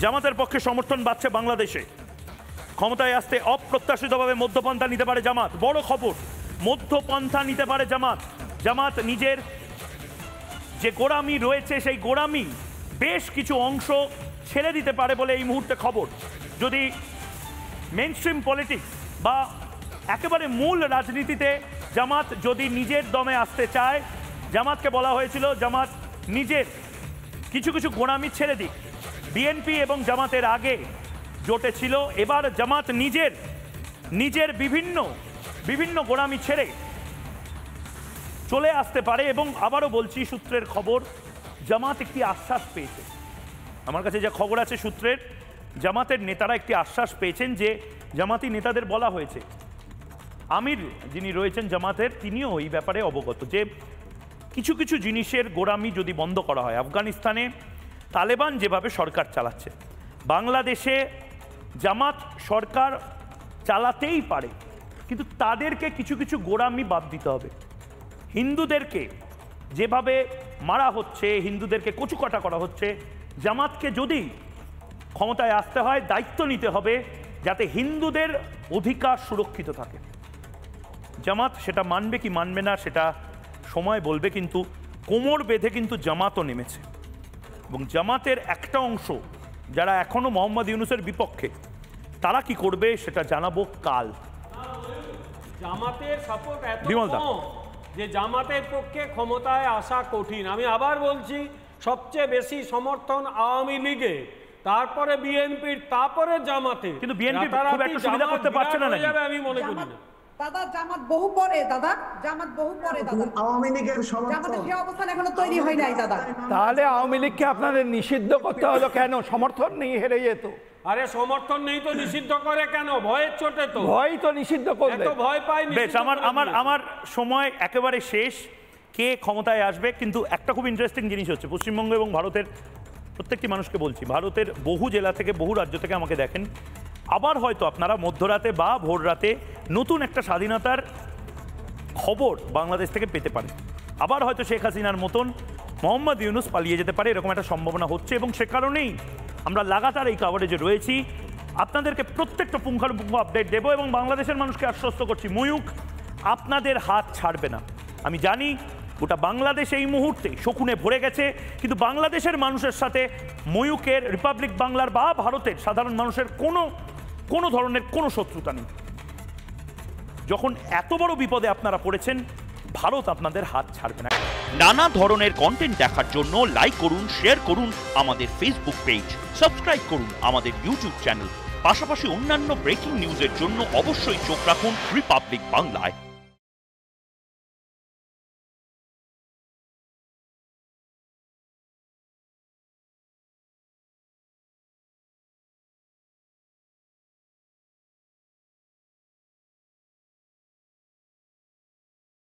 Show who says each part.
Speaker 1: জামাতের পক্ষে সমর্থন বাড়ছে বাংলাদেশে। ক্ষমতায় আসতে অপ্রত্যাশিতভাবে মধ্যপন্থা নিতে পারে জামাত। বড় খবর, মধ্যপন্থা নিতে পারে জামাত। জামাত নিজের যে গোড়ামি রয়েছে সেই গোড়ামি বেশ কিছু অংশ ছেড়ে দিতে পারে বলে এই মুহূর্তে খবর। যদি মেইনস্ট্রিম পলিটিক্স বা একেবারে মূল রাজনীতিতে জামাত যদি নিজের দমে আসতে চায়, জামাতকে বলা হয়েছিল জামাত নিজের কিছু কিছু গোড়ামি ছেড়ে দিক। বিএনপি এবং জামাতের আগে জোটে ছিল, এবার জামাত নিজের বিভিন্ন গোড়ামি ছেড়ে চলে আসতে পারে। এবং আবারও বলছি, সূত্রের খবর, জামাত একটি আশ্বাস পেয়েছে। আমার কাছে যা খবর আছে সূত্রের, জামাতের নেতারা একটি আশ্বাস পেয়েছেন যে জামাতি নেতাদের বলা হয়েছে, আমির যিনি রয়েছেন জামাতের তিনিও এই ব্যাপারে অবগত, যে কিছু কিছু জিনিসের গোড়ামি যদি বন্ধ করা হয়, আফগানিস্তানে তালেবান যেভাবে সরকার চালাচ্ছে, বাংলাদেশে জামাত সরকার চালাতেই পারে, কিন্তু তাদেরকে কিছু কিছু গোড়ামি বাদ দিতে হবে। হিন্দুদেরকে যেভাবে মারা হচ্ছে, হিন্দুদেরকে কচুকাটা করা হচ্ছে, জামাতকে যদি ক্ষমতায় আসতে হয় দায়িত্ব নিতে হবে যাতে হিন্দুদের অধিকার সুরক্ষিত থাকে। জামাত সেটা মানবে কি মানবে না সেটা সময় বলবে, কিন্তু কোমর বেঁধে কিন্তু জামাতও নেমেছে। এবং জামাতের একটা অংশ যারা এখনো মোহাম্মদ ইউনূসের বিপক্ষে, তারা কি করবে সেটা জানাবো কাল।
Speaker 2: জামাতের সাপোর্ট এত কম যে জামাতের পক্ষে ক্ষমতায় আসা কঠিন। আমি আবার বলছি, সবচেয়ে বেশি সমর্থন আওয়ামী লীগে, তারপরে বিএনপির, তারপরে জামাতে।
Speaker 1: কিন্তু বিএনপি খুব একটা সুবিধা করতে পারছে না,
Speaker 2: আমি মনে করি না।
Speaker 3: দাদা জামাত বহু পরে, দাদা জামাত বহু পরে, দাদা
Speaker 4: আওয়ামী লীগের
Speaker 3: জামাতের সেই অবস্থান এখনো তৈরি হয় নাই দাদা।
Speaker 5: তাহলে আওয়ামী লীগকে আপনাদের নিষিদ্ধ করতে হলো কেন? সমর্থন নেই, হেরে যেত।
Speaker 2: আরে সমর্থন নেই তো নিষিদ্ধ করে কেন? ভয়ের চোটে তো।
Speaker 5: ভয় তো নিষিদ্ধ করবে,
Speaker 2: এত ভয় পাই।
Speaker 1: বেশ, আমার সময় একেবারে শেষ। কে ক্ষমতায় আসবে, কিন্তু একটা খুব ইন্টারেস্টিং জিনিস হচ্ছে, পশ্চিমবঙ্গ এবং ভারতের প্রত্যেকটি মানুষকে বলছি, ভারতের বহু জেলা থেকে, বহু রাজ্য থেকে আমাকে দেখেন, আবার হয়তো আপনারা মধ্যরাতে বা ভোর রাতে নতুন একটা স্বাধীনতার খবর বাংলাদেশ থেকে পেতে পারেন। আবার হয়তো শেখ হাসিনার মতন মোহাম্মদ ইউনূস পালিয়ে যেতে পারে, এরকম একটা সম্ভাবনা হচ্ছে। এবং সে কারণেই আমরা লাগাতার এই কভারেজে রয়েছি, আপনাদেরকে প্রত্যেকটা পুঙ্খানুপুঙ্খ আপডেট দেবো। এবং বাংলাদেশের মানুষকে আশ্বস্ত করছি, ময়ূক আপনাদের হাত ছাড়বে না। আমি জানি গোটা বাংলাদেশ এই মুহূর্তে শকুনে ভরে গেছে, কিন্তু বাংলাদেশের মানুষের সাথে ময়ূকের, রিপাবলিক বাংলার বা ভারতের সাধারণ মানুষের কোনো ধরনের কোনো শত্রুতা নেই। যখন এত বড় বিপদে আপনারা পড়েছেন, ভারত আপনাদের হাত ছাড়বে না। নানা ধরনের কন্টেন্ট দেখার জন্য লাইক করুন, শেয়ার করুন আমাদের ফেসবুক পেজ, সাবস্ক্রাইব করুন আমাদের ইউটিউব চ্যানেল। পাশাপাশি অন্যান্য ব্রেকিং নিউজের জন্য অবশ্যই চোখ রাখুন রিপাবলিক বাংলায়।